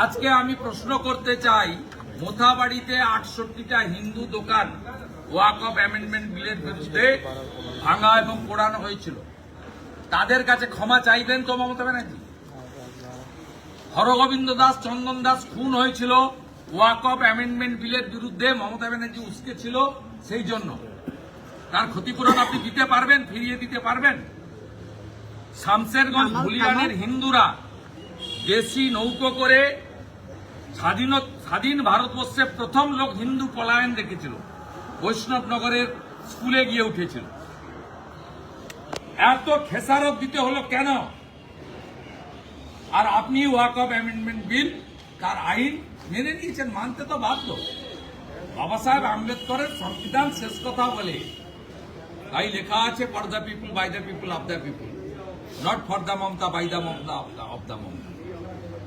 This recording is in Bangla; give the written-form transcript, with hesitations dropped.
আজকে আমি প্রশ্ন করতে চাই, মোথাবাড়িতে 68টা হিন্দু দোকান ওয়াকফ অ্যামেন্ডমেন্ট বিলের বিরুদ্ধে ভাঙা এবং পোড়ানো হয়েছিল, তাদের কাছে ক্ষমা চাইবেন তো মমতা ব্যানার্জি? হরগোবিন্দ দাস, চন্দন দাস খুন হয়েছিল ওয়াকফ অ্যামেন্ডমেন্ট বিলের বিরুদ্ধে, মমতা ব্যানার্জি উস্কে ছিল, সেই জন্য তার ক্ষতিপূরণ আপনি দিতে পারবেন, ফিরিয়ে দিতে পারবেন? শামশেরগঞ্জ ভুলিয়ানের হিন্দুরা দেশি নৌকো করে স্বাধীন ভারতবর্ষে প্রথম লোক হিন্দু পলায়ন দেখেছিল, বৈষ্ণবনগরের স্কুলে গিয়ে উঠেছিল। এত খেসারত দিতে হলো কেন? আর আপনি ওয়াকফ অ্যামেন্ডমেন্ট বিল, তার আইন মেনে নিয়েছেন, মানতে তো বাধ্য। বাবা সাহেব আম্বেদকরের সংবিধান শেষ কথা বলে, তাই লেখা আছে, for the people, by the people, of the people, not for the Mamata, by the Mamata, of the Mamata.